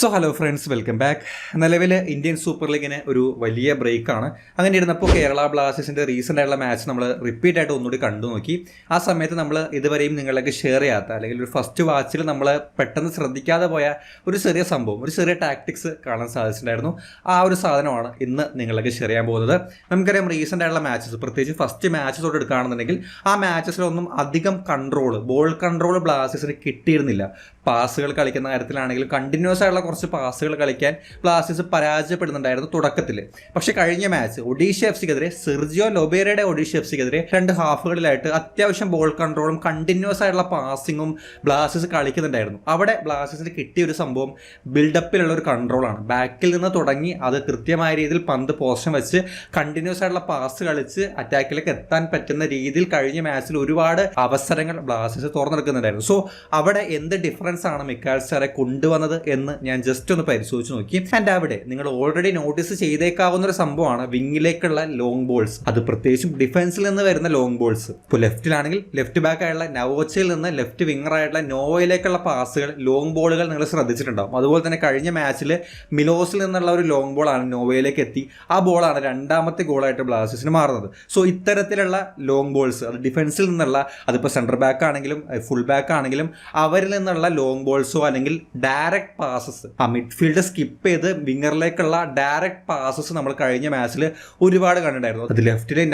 So hello friends, welcome back. നിലവിൽ Indian super ലീഗിന് ഒരു വലിയ ബ്രേക്കാണ്. അങ്ങനെ ഇരുന്നപ്പോൾ കേരള ബ്ലാസ്റ്റേഴ്സിൻ്റെ റീസെൻ്റ് ആയിട്ടുള്ള മാച്ച് നമ്മൾ റിപ്പീറ്റ് ആയിട്ട് ഒന്നുകൂടി കണ്ടു നോക്കി. ആ സമയത്ത് നമ്മൾ ഇതുവരെയും നിങ്ങളിലേക്ക് ഷെയർ ചെയ്യാത്ത അല്ലെങ്കിൽ ഒരു ഫസ്റ്റ് വാച്ചിൽ നമ്മൾ പെട്ടെന്ന് ശ്രദ്ധിക്കാതെ പോയ ഒരു ചെറിയ സംഭവം, ഒരു ചെറിയ ടാക്ടിക്സ് കാണാൻ സാധിച്ചിട്ടുണ്ടായിരുന്നു. ആ ഒരു സാധനമാണ് ഇന്ന് നിങ്ങളിലേക്ക് ഷെയർ ചെയ്യാൻ പോകുന്നത്. നമുക്കറിയാം റീസെൻ്റ് ആയിട്ടുള്ള മാച്ചസ്, പ്രത്യേകിച്ച് ഫസ്റ്റ് മാച്ചസ് തൊട്ട് എടുക്കുകയാണെന്നുണ്ടെങ്കിൽ ആ മാച്ചസിലൊന്നും അധികം ബോൾ കൺട്രോൾ ബ്ലാസ്റ്റേഴ്സിന് കിട്ടിയിരുന്നില്ല. പാസുകൾ കളിക്കുന്ന കാര്യത്തിലാണെങ്കിലും കണ്ടിന്യൂസ് ആയിട്ടുള്ള കുറച്ച് പാസുകൾ കളിക്കാൻ ബ്ലാസ്റ്റേഴ്സ് പരാജയപ്പെടുന്നുണ്ടായിരുന്നു തുടക്കത്തിൽ. പക്ഷേ കഴിഞ്ഞ മാച്ച് ഒഡീഷ എഫ് സിക്കെതിരെ, സെർജിയോ ലൊബേരയുടെ ഒഡീഷ എഫ് സിക്കെതിരെ 2 ഹാഫുകളിലായിട്ട് അത്യാവശ്യം ബോൾ കൺട്രോളും കണ്ടിന്യൂസ് ആയിട്ടുള്ള പാസിങ്ങും ബ്ലാസ്റ്റേഴ്സ് കളിക്കുന്നുണ്ടായിരുന്നു. അവിടെ ബ്ലാസ്റ്റേഴ്സിന് കിട്ടിയ ഒരു സംഭവം ബിൽഡപ്പിലുള്ള ഒരു കൺട്രോളാണ്. ബാക്കിൽ നിന്ന് തുടങ്ങി അത് കൃത്യമായ രീതിയിൽ പന്ത് പോസിഷൻ വെച്ച് കണ്ടിന്യൂസ് ആയിട്ടുള്ള പാസ് കളിച്ച് അറ്റാക്കിലേക്ക് എത്താൻ പറ്റുന്ന രീതിയിൽ കഴിഞ്ഞ മാച്ചിൽ ഒരുപാട് അവസരങ്ങൾ ബ്ലാസ്റ്റേഴ്സ് തുറന്നെടുക്കുന്നുണ്ടായിരുന്നു. സോ അവിടെ എന്ത് ഡിഫറൻസ് ആണ് മിക്കാൽ സാറെ കൊണ്ടുവന്നത് എന്ന് ഞാൻ ജസ്റ്റ് ഒന്ന് പരിശോധിച്ച് നോക്കി. ആൻഡ് അവിടെ നിങ്ങൾ ഓൾറെഡി നോട്ടീസ് ചെയ്തേക്കാവുന്ന ഒരു സംഭവമാണ് വിങ്ങിലേക്കുള്ള ലോങ് ബോൾസ്. അത് പ്രത്യേകിച്ചും ഡിഫൻസിൽ നിന്ന് വരുന്ന ലോങ് ബോൾസ്. ഇപ്പോൾ ലെഫ്റ്റിലാണെങ്കിൽ ലെഫ്റ്റ് ബാക്ക് ആയിട്ടുള്ള നവോച്ചയിൽ നിന്ന് ലെഫ്റ്റ് വിങ്ങർ ആയിട്ടുള്ള നോവയിലേക്കുള്ള പാസുകൾ, ലോങ് ബോളുകൾ നിങ്ങൾ ശ്രദ്ധിച്ചിട്ടുണ്ടാവും. അതുപോലെ തന്നെ കഴിഞ്ഞ മാച്ചിൽ മിലോസിൽ നിന്നുള്ള ഒരു ലോങ് ബോളാണ് നോവയിലേക്ക് എത്തി. ആ ബോളാണ് രണ്ടാമത്തെ ഗോളായിട്ട് ബ്ലാസ്റ്റേഴ്സിന് മാറുന്നത്. സോ ഇത്തരത്തിലുള്ള ലോങ് ബോൾസ്, അത് ഡിഫൻസിൽ നിന്നുള്ള, അതിപ്പോൾ സെൻറ്റർ ബാക്ക് ആണെങ്കിലും ഫുൾ ബാക്ക് ആണെങ്കിലും അവരിൽ നിന്നുള്ള ലോങ് ബോൾസോ അല്ലെങ്കിൽ ഡയറക്റ്റ് പാസസ്, ആ മിഡ്ഫീൽഡ് സ്കിപ്പ് ചെയ്ത് വിങ്ങറിലേക്കുള്ള ഡയറക്റ്റ് പാസസ് നമ്മൾ കഴിഞ്ഞ മാച്ചിൽ ഒരുപാട് കണ്ടിട്ടുണ്ടായിരുന്നു. അത് ലെഫ്റ്റിലെ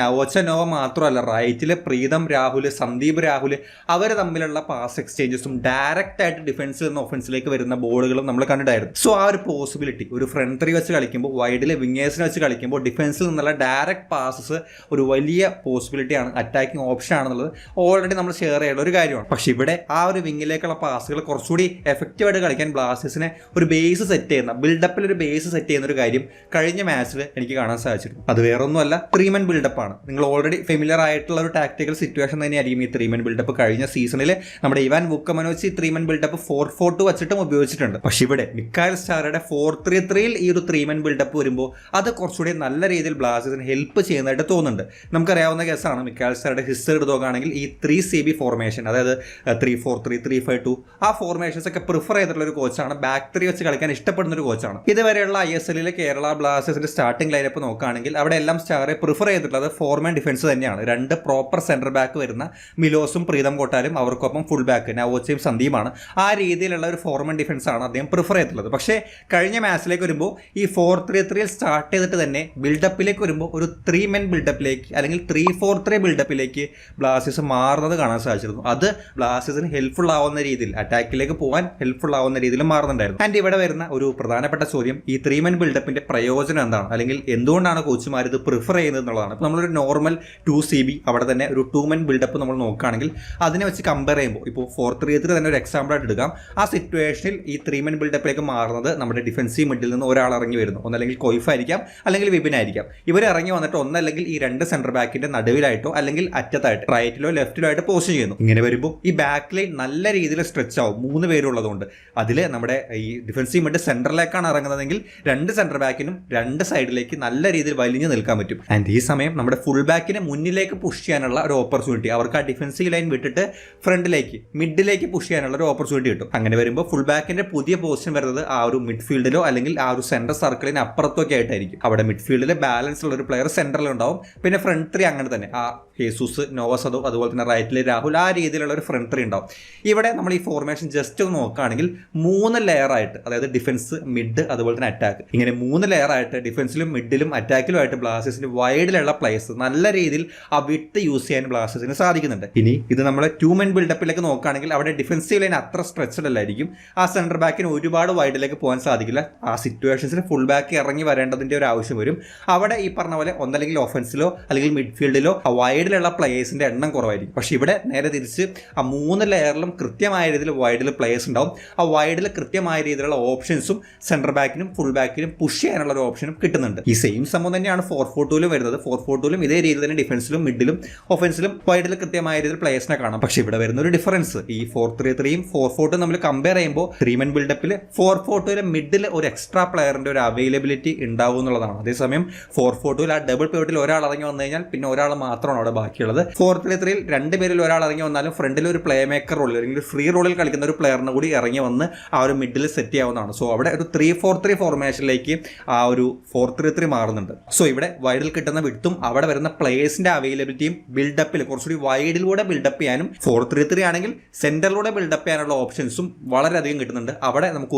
നോവ മാത്രമല്ല, റൈറ്റിലെ പ്രീതം രാഹുൽ, സന്ദീപ് രാഹുൽ, അവർ തമ്മിലുള്ള പാസ് എക്സ്ചേഞ്ചസും ഡയറക്റ്റ് ആയിട്ട് ഡിഫൻസിൽ നിന്ന് ഒഫൻസിലേക്ക് വരുന്ന ബോളുകളും നമ്മൾ കണ്ടിട്ടായിരുന്നു. സോ ആ ഒരു പോസിബിലിറ്റി ഒരു ഫ്രണ്ട് 3 വെച്ച് കളിക്കുമ്പോൾ, വൈഡിലെ വിങ്ങേഴ്സിനെ വെച്ച് കളിക്കുമ്പോൾ ഡിഫൻസിൽ നിന്നുള്ള ഡയറക്റ്റ് പാസസ് ഒരു വലിയ പോസിബിലിറ്റിയാണ്, അറ്റാക്കിംഗ് ഓപ്ഷൻ ആണെന്നുള്ളത് ഓൾറെഡി നമ്മൾ ഷെയർ ചെയ്യുന്ന ഒരു കാര്യമാണ്. പക്ഷെ ഇവിടെ ആ ഒരു വിങ്ങിലേക്കുള്ള പാസുകൾ കുറച്ചുകൂടി എഫക്റ്റീവായിട്ട് കളിക്കാൻ ബ്ലാസ്റ്റേഴ്സിനെ ഒരു ബേസ് സെറ്റ് ചെയ്യുന്ന, ബിൽഡപ്പിൽ ഒരു ബേസ് സെറ്റ് ചെയ്യുന്ന ഒരു കാര്യം കഴിഞ്ഞ മാച്ചിൽ എനിക്ക് കാണാൻ സാധിച്ചിരുന്നു. അത് വേറൊന്നുമല്ല, 3-man ബിൽഡപ്പാണ്. നിങ്ങൾ ഓൾറെഡി ഫെമിലിയർ ആയിട്ടുള്ള ഒരു ടാക്ടിക്കൽ സിറ്റുവേഷൻ തന്നെയായിരിക്കും ഈ 3-man ബിൽഡപ്പ്. കഴിഞ്ഞ സീസണിൽ നമ്മുടെ ഇവാൻ വുക്കമനോവിച്ച് 3-man ബിൽഡപ്പ് 4-4-2 വെച്ചിട്ടും ഉപയോഗിച്ചിട്ടുണ്ട്. പക്ഷെ ഇവിടെ മിക്കാൽ സ്റ്റാറുടെ 4-3-3യിൽ ഈ ഒരു 3-man ബിൽഡപ്പ് വരുമ്പോൾ അത് കുറച്ചുകൂടി നല്ല രീതിയിൽ ബ്ലാസ്റ്റേഴ്സിന് ഹെൽപ്പ് ചെയ്യുന്നതായിട്ട് തോന്നുന്നുണ്ട്. നമുക്കറിയാവുന്ന കേസാണ് മിക്കാൽ സ്റ്റാറുടെ ഹിസ്റ്ററി എടുത്ത് നോക്കുകയാണെങ്കിൽ ഈ 3CB ഫോർമേഷൻ, അതായത് 3-4-3, 3-5-2 ആ ഫോർമേഷൻസ് ഒക്കെ പ്രിഫർ ചെയ്തിട്ടുള്ള ഒരു കോച്ചാണ്. ബാക്ക് 3 വെച്ച് കളിക്കാൻ ഇഷ്ടപ്പെടുന്ന ഒരു കോച്ചാണ്. ഇതുവരെയുള്ള ISLലെ കേരള ബ്ലാസ്റ്റേഴ്സിന്റെ സ്റ്റാർട്ടിംഗ് ലൈനപ്പ് നോക്കുകയാണെങ്കിൽ അവിടെ എല്ലാം സ്റ്റാറെ പ്രിഫർ ചെയ്തിട്ടുള്ളത് 4-man ഡിഫൻസ് തന്നെയാണ്. 2 പ്രോപ്പർ സെന്റർ ബാക്ക് വരുന്ന മിലോസും പ്രീതം കോട്ടാലും അവർക്കൊപ്പം ഫുൾ ബാക്ക് നവോച്ചയും സന്ദീപാണ്. ആ രീതിയിലുള്ള ഒരു 4-man ഡിഫൻസ് ആണ് അദ്ദേഹം പ്രിഫർ ചെയ്തിട്ടുള്ളത്. പക്ഷേ കഴിഞ്ഞ മാച്ചിലേക്ക് വരുമ്പോൾ ഈ 4-3-3യിൽ സ്റ്റാർട്ട് ചെയ്തിട്ട് തന്നെ ബിൽഡപ്പിലേക്ക് വരുമ്പോൾ ഒരു 3-man ബിൽഡപ്പിലേക്ക് അല്ലെങ്കിൽ 3-4-3 ബിൽഡപ്പിലേക്ക് ബ്ലാസ്റ്റേഴ്സ് മാറുന്നത് കാണാൻ സാധിച്ചിരുന്നു. അത് ബ്ലാസ്റ്റേഴ്സിന് ഹെൽപ്ഫുൾ ആവുന്ന രീതിയിൽ, അറ്റാക്കിലേക്ക് പോകാൻ ഹെൽപ്ഫുൾ ആവുന്ന രീതിയിൽ മാറുന്നുണ്ടായിരുന്നു. ആൻഡ് ഇവിടെ വരുന്ന ഒരു പ്രധാനപ്പെട്ട ചോദ്യം, ഈ 3-man ബിൽഡപ്പിന്റെ പ്രയോജനം എന്താണ്, അല്ലെങ്കിൽ എന്തുകൊണ്ടാണ് കോച്ചുമാർ ഇത് പ്രിഫർ ചെയ്യുന്നത് എന്നുള്ളതാണ്. ഇപ്പോൾ നമ്മളൊരു നോർമൽ 2CB, അവിടെ തന്നെ ഒരു 2-man ബിൽഡപ്പ് നമ്മൾ നോക്കുകയാണെങ്കിൽ അതിനെ വെച്ച് കമ്പയർ ചെയ്യുമ്പോൾ, ഇപ്പോൾ 4-3-3 തന്നെ ഒരു എക്സാമ്പിൾ ആയിട്ട് എടുക്കാം. ആ സിറ്റുവേഷനിൽ ഈ 3-man ബിൽഡപ്പിലേക്ക് മാറുന്നത് നമ്മുടെ ഡിഫൻസീവ് മിഡിൽ നിന്ന് ഒരാൾ ഇറങ്ങി വരുന്നു. ഒന്നല്ലെങ്കിൽ കൊയ്ഫ് ആയിരിക്കാം, അല്ലെങ്കിൽ വിപിൻ ആയിരിക്കാം. ഇവർ ഇറങ്ങി വന്നിട്ട് ഒന്നല്ലെങ്കിൽ ഈ 2 സെന്റർ ബാക്കിന്റെ നടുവിലായിട്ടോ അല്ലെങ്കിൽ അറ്റത്തായിട്ട് റൈറ്റിലോ ലെഫ്റ്റിലോ ആയിട്ട് പോസ്റ്റ് ചെയ്യുന്നു. ഇങ്ങനെ വരുമ്പോൾ ഈ ബാക്ക് ലൈൻ നല്ല രീതിയിൽ സ്ട്രെച്ച് ആവും, 3 പേരുള്ളതുകൊണ്ട്. അതിൽ നമ്മുടെ ഈ ഡിഫൻസീവ് മിഡ് സെന്ററിലേക്കാണ് ഇറങ്ങുന്നതെങ്കിൽ 2 സെന്റർ ബാക്കിനും 2 സൈഡിലേക്ക് നല്ല രീതിയിൽ വലിഞ്ഞു നിൽക്കാൻ പറ്റും. ആൻഡ് ഈ സമയം നമ്മുടെ ഫുൾ ബാക്കിനെ മുന്നിലേക്ക് പുഷ് ചെയ്യാനുള്ള ഒരു ഓപ്പർച്യൂണിറ്റി, അവർക്ക് ആ ഡിഫൻസീവ് ലൈൻ വിട്ടിട്ട് ഫ്രണ്ടിലേക്ക് മിഡിലേക്ക് പുഷ് ചെയ്യാനുള്ള ഒരു ഓപ്പർച്യൂണിറ്റി കിട്ടും. അങ്ങനെ വരുമ്പോൾ ഫുൾ ബാക്കിന്റെ പുതിയ പൊസിഷൻ വരുന്നത് ആ ഒരു മിഡ്ഫീൽഡിലോ അല്ലെങ്കിൽ ആ ഒരു സെന്റർ സർക്കിളിന് അപ്പുറത്തൊക്കെ ആയിട്ടായിരിക്കും. അവിടെ മിഡ്ഫീൽഡിൽ ബാലൻസ് ഉള്ള ഒരു പ്ലെയർ സെന്ററിലുണ്ടാവും. പിന്നെ ഫ്രണ്ട് 3 അങ്ങനെ തന്നെ, ആ ഹേസൂസ്, നോവസദോ, അതുപോലെ തന്നെ റൈറ്റിലെ രാഹുൽ, ആ രീതിയിലുള്ള ഒരു ഫ്രണ്ട് 3 ഉണ്ടാവും. ഇവിടെ നമ്മൾ ഈ ഫോർമേഷൻ ജസ്റ്റ് ഒന്ന് നോക്കുകയാണെങ്കിൽ 3 ലെയറായിട്ട്, അതായത് ഡിഫൻസ്, മിഡ്, അതുപോലെ തന്നെ അറ്റാക്ക്, ഇങ്ങനെ 3 ലെയറായിട്ട് ഡിഫൻസിലും മിഡിലും അറ്റാക്കിലുമായിട്ട് ബ്ലാസ്റ്റേഴ്സിന് വൈഡിലുള്ള പ്ലേസ് നല്ല രീതിയിൽ ആ വിട്ട് യൂസ് ചെയ്യാൻ ബ്ലാസ്റ്റേഴ്സിന് സാധിക്കുന്നുണ്ട്. ഇനി ഇത് നമ്മൾ 2-man ബിൽഡപ്പിലേക്ക് നോക്കുകയാണെങ്കിൽ അവിടെ ഡിഫൻസീവ് ലൈൻ അത്ര സ്ട്രെച്ചഡ് അല്ലായിരിക്കും. ആ സെൻറ്റർ ബാക്കിന് ഒരുപാട് വൈഡിലേക്ക് പോകാൻ സാധിക്കില്ല. ആ സിറ്റുവേഷൻസിൽ ഫുൾ ബാക്ക് ഇറങ്ങി വരേണ്ടതിൻ്റെ ഒരു ആവശ്യം വരും. അവിടെ ഈ പറഞ്ഞ പോലെ ഒന്നല്ലെങ്കിൽ ഓഫൻസിലോ അല്ലെങ്കിൽ മിഡ്ഫീൽഡിലോ ആ വൈഡിലുള്ള പ്ലേയേഴ്സിൻ്റെ എണ്ണം കുറവായിരിക്കും. പക്ഷേ ഇവിടെ നേരെ തിരിച്ച് ആ 3 ലെയറിലും കൃത്യമായ രീതിയിൽ വൈഡിൽ പ്ലേയേഴ്സ് ഉണ്ടാവും. ആ വൈഡിൽ കൃത്യമായ രീതിയിലുള്ള ഓപ്ഷൻസും സെൻറ്റർ ബാക്കിനും ഫുൾ ബാക്കിനും പുഷ് ചെയ്യാനുള്ള ഒരു ഓപ്ഷനും കിട്ടുന്നുണ്ട്. ഈ സെയിം സംഭവം തന്നെയാണ് 4-4-2ലും വരുന്നത്. 4-4-2ലും ഇതേ രീതിയിൽ തന്നെ ഡിഫൻസിലും മിഡിലും ഒഫൻസിലും വൈഡിൽ കൃത്യമായ രീതിയിൽ പ്ലേയേഴ്സിനെ കാണാം. പക്ഷേ ഇവിടെ വരുന്ന ഒരു ഡിഫറൻസ്, ഈ 4-3-3യും 4-4-2 നമ്മൾ കമ്പയർ ചെയ്യുമ്പോൾ 3-man ബിൽഡപ്പിൽ 4-4-2ലെ മിഡിൽ ഒരു എക്സ്ട്രാ പ്ലെയറിന്റെ ഒരു അവൈലബിലിറ്റി ഉണ്ടാവും എന്നുള്ളതാണ്. അതേസമയം 4-4-2ൽ ആ ഡബിൾ പിവറ്റിൽ ഒരാൾ ഇറങ്ങി വന്നു കഴിഞ്ഞാൽ പിന്നെ ഒരാൾ മാത്രമാണ് അവിടെ ബാക്കിയുള്ളത്. 4-3-3 രണ്ടുപേരിൽ ഒരാൾ ഇറങ്ങി വന്നാലും ഫ്രണ്ടിൽ ഒരു പ്ലേ മേക്കർ റോളിൽ അല്ലെങ്കിൽ ഫ്രീ റോളിൽ കളിക്കുന്ന ഒരു പ്ലെയറിന് കൂടി ഇറങ്ങി വന്ന് ആ ഒരു മിഡിൽ സെറ്റ് ചെയ്യാവുന്നതാണ്. സോ അവിടെ ഒരു 3-4-3 ഫോർമേഷനിലേക്ക് ആ ഒരു 4-3-3 മാറുന്നുണ്ട്. സോ ഇവിടെ വൈഡിൽ കിട്ടുന്ന വിട്ടും അവിടെ വരുന്ന പ്ലേയേഴ്സിന്റെ അവൈലബിലിറ്റിയും ബിൽഡപ്പിൽ കുറച്ചുകൂടി വൈഡിലൂടെ ബിൽഡപ്പ് ചെയ്യാനും 4-3-3 ആണെങ്കിൽ സെന്ററിലൂടെ ബിൽഡപ്പ് ചെയ്യാനുള്ള ഓപ്ഷൻസും വളരെയധികം കിട്ടുന്നുണ്ട്. അവിടെ നമുക്ക്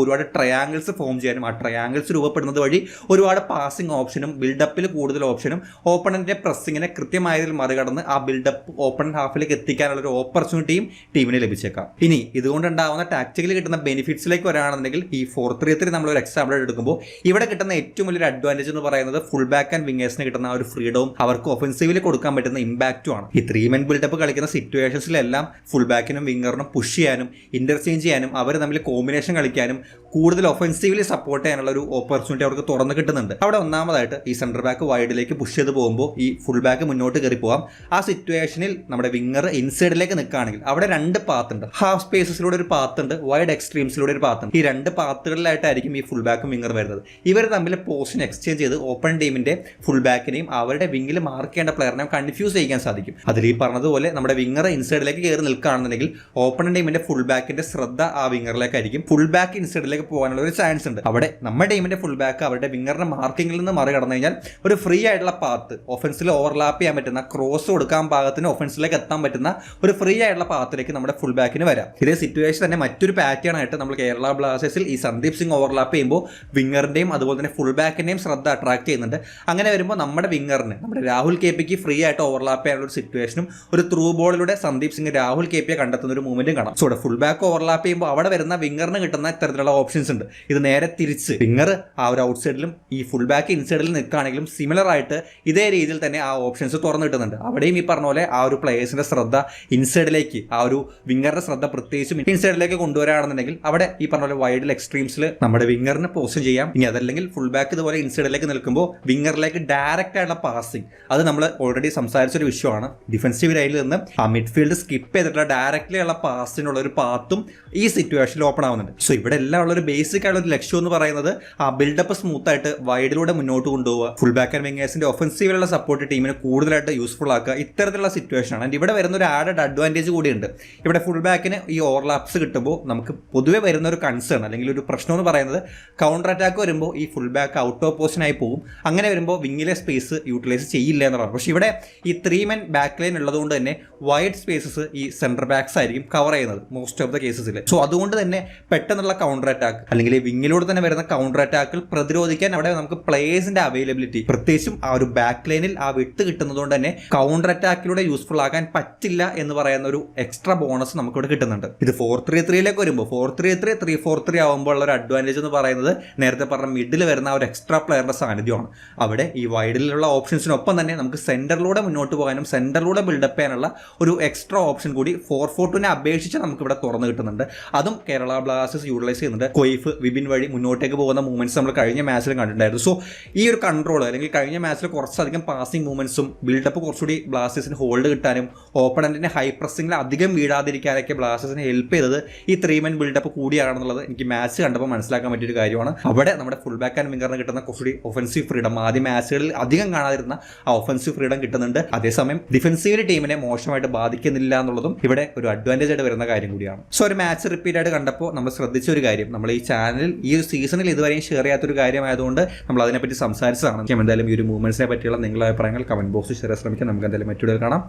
ഒരുപാട് ട്രയാങ്കിൾസ് ഫോം ചെയ്യാനും ആ ട്രയാങ്കിൾസ് രൂപപ്പെടുന്നത് വഴി ഒരുപാട് പാസിംഗ് ഓപ്ഷനും ബിൽഡപ്പിൽ കൂടുതൽ ഓപ്ഷനും ഓപ്പണന്റിന്റെ പ്രസ്സിങ്ങിനെ കൃത്യമായതിൽ മറികടന്ന് ആ ബിൽഡപ്പ് ഓപ്പണന്റ് ഹാഫിലേക്ക് എത്തിക്കാനുള്ള ഒരു ഓപ്പർച്യൂണിറ്റിയും ടീമിന് ലഭിച്ചേക്കാം. ഇനി ഇതുകൊണ്ടുണ്ടാവുന്ന ടാക്ടിക്കലി കിട്ടുന്ന ബെനിഫിറ്റ്സിലേക്ക് വരാണെന്നുണ്ടെങ്കിൽ ഈ 4-3-3 നമ്മൾ ഒരു എക്സാമ്പിൾ എടുക്കുമ്പോൾ ഇവിടെ കിട്ടുന്ന ഏറ്റവും വലിയൊരു അഡ്വാൻറ്റേജ് എന്ന് പറയുന്നത് ഫുൾ ബാക്ക് ആൻഡ് വിംഗേഴ്സിന് കിട്ടുന്ന ആ ഒരു ഫ്രീഡവും അവർക്ക് ഒഫൻസീവിൽ കൊടുക്കാൻ പറ്റുന്ന ഇമ്പാക്റ്റും ആണ്. ഈ 3 men ബിൽഡപ്പ് കളിക്കുന്ന സിറ്റുവേഷൻസിലെല്ലാം ഫുൾ ബാക്കിനും വിംഗറിനും പുഷ് ചെയ്യാനും ഇന്റർചേഞ്ച് ചെയ്യാനും അവർ തമ്മിൽ കോമ്പിനേഷൻ കളിക്കാനും കൂടുതൽ ഒഫൻസീവ്ലി സപ്പോർട്ട് ചെയ്യാനുള്ള ഒരു ഓപ്പർച്യൂണിറ്റി അവർക്ക് തുറന്നു കിട്ടുന്നുണ്ട്. അവിടെ ഒന്നാമതായിട്ട് ഈ സെന്റർ ബാക്ക് വൈഡിലേക്ക് പുഷ് ചെയ്ത് പോകുമ്പോൾ ഈ ഫുൾ ബാക്ക് മുന്നോട്ട് കയറി പോകാം. ആ സിറ്റുവേഷനിൽ നമ്മുടെ വിംഗർ ഇൻസൈഡിലേക്ക് നിൽക്കുകയാണെങ്കിൽ അവിടെ 2 പാത്ത് ഉണ്ട്. ഹാഫ് സ്പേസസിലൂടെ ഒരു പാത്ത് ഉണ്ട്, വൈഡ് എക്സ്ട്രീംസിലൂടെ ഒരു പാത്ത് ഉണ്ട്. ഈ 2 പാത്തുകളിലായിട്ടായിരിക്കും ഈ ഫുൾ ബാക്കും വിംഗർ വരുന്നത്. ഇവർ തമ്മിൽ പൊസിഷൻ എക്സ്ചേഞ്ച് ചെയ്ത് ഓപ്പൺ ടീമിന്റെ ഫുൾ ബാക്കിനെയും അവരുടെ വിംഗിൽ മാർക്ക് ചെയ്യേണ്ട പ്ലെയറിനെയും കൺഫ്യൂസ് ചെയ്യാൻ സാധിക്കും. അതിൽ ഈ പറഞ്ഞതുപോലെ നമ്മുടെ വിംഗർ ഇൻസൈഡിലേക്ക് കയറി നിൽക്കുകയാണെന്നുണ്ടെങ്കിൽ ഓപ്പൺ ടീമിന്റെ ഫുൾ ബാക്കിന്റെ ശ്രദ്ധ ആ വിംഗറിലേക്കായിരിക്കും. ഫുൾ ബാക്ക് ഇൻസൈഡിലേക്ക് പോകാനുള്ള ഒരു ചാൻസ് ഉണ്ട്. അവിടെ നമ്മുടെ ടീമിന്റെ ഫുൾ ബാക്ക് അവരുടെ വിംഗറിന്റെ മാർക്കിങ്ങിൽ നിന്ന് മറികടന്നു കഴിഞ്ഞാൽ ഒരു ഫ്രീ ആയിട്ടുള്ള പാത്ത് ഓഫൻസിൽ ഓവർലാപ്പ് ചെയ്യാൻ പറ്റുന്ന ക്രോസ് കൊടുക്കാൻ പാകത്തിന് ഓഫൻസിലേക്ക് എത്താൻ പറ്റുന്ന ഒരു ഫ്രീ ആയിട്ടുള്ള പാത്തിലേക്ക് നമ്മുടെ ഫുൾ ബാക്കിന് വരാം. ഇതേ സിറ്റുവേഷൻ തന്നെ മറ്റൊരു പാറ്റേൺ ആയിട്ട് നമ്മൾ കേരള ബ്ലാസ്റ്റേഴ്സിൽ ഈ സന്ദീപ് സിംഗ് ഓവർലാപ്പ് ചെയ്യുമ്പോൾ വിംഗറിന്റെയും അതുപോലെ തന്നെ ഫുൾ ബാക്കിന്റെയും ശ്രദ്ധ അട്രാക്ട് ചെയ്യുന്നുണ്ട്. അങ്ങനെ വരുമ്പോൾ നമ്മുടെ വിംഗറിന് നമ്മുടെ രാഹുൽ കെപിക്ക് ഫ്രീ ആയിട്ട് ഓവർലാപ്പ് ചെയ്യാനുള്ള ഒരു സിറ്റുവേഷനും ഒരു ത്രൂ ബോളിലൂടെ സന്ദീപ് സിംഗ് രാഹുൽ കെപിയെ കണ്ടെത്തുന്ന ഒരു മൂവ്മെന്റും കാണാം. സോ ഫുൾ ബാക്ക് ഓവർലാപ്പ് ചെയ്യുമ്പോൾ അവിടെ വരുന്ന വിംഗറിന് കിട്ടുന്ന ഇത്തരത്തിലുള്ള ഓപ്ഷൻസ് ഉണ്ട്. ഇത് നേരെ തിരിച്ച് വിംഗർ ആ ഒരു ഔട്ട് സൈഡിലും ഈ ഫുൾ ബാക്ക് ഇൻസൈഡിൽ നിൽക്കുകയാണെങ്കിലും സിമിലർ ആയിട്ട് ഇതേ രീതിയിൽ തന്നെ ആ ഓപ്ഷൻസ് തുറന്നു കിട്ടുന്നുണ്ട്. അവിടെയും ഈ പറഞ്ഞ പോലെ ആ ഒരു പ്ലേയേഴ്സിന്റെ ശ്രദ്ധ ഇൻസൈഡിലേക്ക് ആ ഒരു വിംഗറിന്റെ ശ്രദ്ധ പ്രത്യേകിച്ചും ഇൻസൈഡിലേക്ക് കൊണ്ടുവരാണെന്നുണ്ടെങ്കിൽ അവിടെ ഈ പറഞ്ഞ പോലെ വൈഡിൽ എക്സ്ട്രീംസിൽ നമ്മുടെ വിംഗറിന് പോസ്റ്റ് ചെയ്യാം. ഇനി അതല്ലെങ്കിൽ ഫുൾ ബാക്ക് ഇതുപോലെ ഇൻസൈഡിലേക്ക് നിൽക്കുമ്പോൾ വിംഗറിലേക്ക് ഡയറക്റ്റ് ആയിട്ടുള്ള പാസിംഗ് അത് നമ്മൾ ഓൾറെഡി സംസാരിച്ചൊരു വിഷയമാണ്. ഡിഫൻസീവ് ലൈനിൽ നിന്ന് ആ മിഡ്ഫീൽഡ് സ്കിപ്പ് ചെയ്തിട്ടുള്ള ഡയറക്റ്റ്ലി ഉള്ള പാസിനുള്ള ഒരു പാത്തും ഈ സിറ്റുവേഷനിൽ ഓപ്പൺ ആവുന്നുണ്ട്. സോ ഇവിടെ എല്ലാം ഉള്ള ഒരു ബേസിക് ആയിട്ടുള്ള ഒരു ലക്ഷ്യം എന്ന് പറയുന്നത് ആ ബിൽഡപ്പ് സ്മൂത്ത് ആയിട്ട് വൈഡിലൂടെ മുന്നോട്ട് കൊണ്ടുപോകുക, ഫുൾ ബാക്ക് ആൻഡ് വിംഗേഴ്സിന്റെ ഒഫൻസീവിലുള്ള സപ്പോർട്ട് ടീമിന് കൂടുതലായിട്ട് യൂസ്ഫുൾ ആക്കുക, ഇത്തരത്തിലുള്ള സിറ്റുവേഷൻ ആണ്. ആൻഡ് ഇവിടെ വരുന്ന ഒരു ആഡഡ് അഡ്വാൻറ്റേജ് കൂടിയുണ്ട്. ഇവിടെ ഫുൾ ബാക്കിന് ഈ ഓവർലാപ്സ് കിട്ടുമ്പോൾ നമുക്ക് പൊതുവെ വരുന്ന ഒരു കൺസേൺ അല്ലെങ്കിൽ ഒരു പ്രശ്നം എന്ന് പറയുന്നത് കൗണ്ടർ അറ്റാക്ക് വരുമ്പോൾ ഈ ഫുൾ ബാക്ക് ഔട്ട് ഓഫ് പൊസിഷനായി പോകും. അങ്ങനെ വരുമ്പോൾ വിങ്ങിലെ സ്പേസ് യൂട്ടിലൈസ് ചെയ്യില്ല എന്നുള്ളതാണ്. പക്ഷേ ഇവിടെ ഈ 3 men ബാക്ക് ലൈൻ ഉള്ളതുകൊണ്ട് തന്നെ വൈഡ് സ്പേസസ് ഈ സെന്റർ ബാക്സ് ആയിരിക്കും കവർ ചെയ്യുന്നത് മോസ്റ്റ് ഓഫ് ദ കേസസിൽ. സോ അതുകൊണ്ട് തന്നെ പെട്ടെന്നുള്ള കൗണ്ടർ അറ്റാക്ക് അല്ലെങ്കിൽ വിങ്ങിലൂടെ തന്നെ വരുന്ന കൗണ്ടർ അറ്റാക്കുകൾ പ്രതിരോധിക്കാൻ അവിടെ നമുക്ക് പ്ലേയേഴ്സിന്റെ അവൈലബിലിറ്റി പ്രത്യേകിച്ചും ആ ഒരു ബാക്ക് ലൈനിൽ ആ വിട്ട് കിട്ടുന്നതുകൊണ്ട് തന്നെ കൗണ്ടർ അറ്റാക്കിലൂടെ യൂസ്ഫുൾ ആകാൻ പറ്റില്ല എന്ന് പറയുന്ന ഒരു എക്സ്ട്രാ ബോണസ് നമുക്കിവിടെ കിട്ടുന്നുണ്ട്. ഇത് 4-3-3 വരുമ്പോൾ 4-3-3 3-4-3 ആകുമ്പോൾ ഉള്ള ഒരു അഡ്വാൻറ്റേജ് എന്ന് പറയുന്നത് നേരത്തെ പറഞ്ഞ മിഡിൽ വരുന്ന ഒരു എക്സ്ട്രാ പ്ലെയറുടെ സാന്നിധ്യമാണ്. അവിടെ ഈ വൈഡിലുള്ള ഓപ്ഷൻസിനൊപ്പം തന്നെ നമുക്ക് സെന്ററിലൂടെ മുന്നോട്ട് പോകാനും സെന്ററിലൂടെ ബിൽഡപ്പ് ചെയ്യാനുള്ള ഒരു എക്സ്ട്രാ ഓപ്ഷൻ കൂടി 4-4-2 അപേക്ഷിച്ച് നമുക്ക് ഇവിടെ തുറന്നു കിട്ടുന്നുണ്ട്. അതും കേരള ബ്ലാസ്റ്റേഴ്സ് യൂട്ടിലൈസ് ചെയ്യുന്നുണ്ട്. കൊയ്ഫ് വിപിൻ വഴി മുന്നോട്ടേക്ക് പോകുന്ന മൂവ്മെന്റ്സ് നമ്മൾ കഴിഞ്ഞ മാച്ചിലും കണ്ടിട്ടുണ്ടായിരുന്നു. സോ ഈ ഒരു കൺട്രോൾ അല്ലെങ്കിൽ കഴിഞ്ഞ മാച്ചിൽ കുറച്ചധികം പാസിംഗ് മൂവ്മെന്റ്സും ബിൽഡപ്പ് കുറച്ചുകൂടി ബ്ലാസ്റ്റേഴ്സിന് ഹോൾഡ് കിട്ടാനും ഓപ്പണന്റിന്റെ ഹൈ പ്രസിംഗിൽ അധികം വീഴാതിരിക്കാനൊക്കെ ബ്ലാസ്റ്റേഴ്സിനെ ഹെൽപ്പ് ചെയ്തത് ഈ 3 men ബിൽഡപ്പ് കൂടിയാണെന്നുള്ളത് എനിക്ക് മാച്ച് കണ്ടപ്പോൾ മനസ്സിലാക്കാൻ പറ്റിയൊരു കാര്യമാണ്. അവിടെ നമ്മുടെ ഫുൾ ബാക്ക് ആൻഡ് വിംഗറിന് കിട്ടുന്ന കുറച്ചുകൂടി ഒഫൻസീവ് ഫ്രീഡം ആദ്യ മാച്ചുകളിൽ അധികം കാണാതിരുന്ന ആ ഒഫൻസീവ് ഫ്രീഡം കിട്ടുന്നുണ്ട്. അതേസമയം ഡിഫൻസീവ് ടീമിനെ മോശമായിട്ട് ബാധിക്കുന്നില്ല എന്നുള്ളതും ഇവിടെ ഒരു അഡ്വാൻറ്റേജ് ആയിട്ട് വരുന്ന കാര്യം കൂടിയാണ്. സോ ഒരു മാച്ച് റിപ്പീറ്റ് ആയിട്ട് കണ്ടപ്പോൾ നമ്മൾ ശ്രദ്ധിച്ച ഒരു കാര്യം, നമ്മൾ ഈ ചാനലിൽ ഈ ഒരു സീസണിൽ ഇതുവരെയും ഷെയർ ചെയ്യാത്തൊരു കാര്യമായതുകൊണ്ട് നമ്മൾ അതിനെപ്പറ്റി സംസാരിച്ചതാണ്. എന്തായാലും ഈ ഒരു മൂവ്മെന്റ്സിനെ പറ്റിയുള്ള നിങ്ങളുടെ അഭിപ്രായങ്ങൾ കമന്റ് ബോക്സിൽ ഷെയർ ശ്രമിക്കാം. നമുക്ക് എന്തായാലും മറ്റൊരു കാണാം.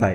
ബൈ.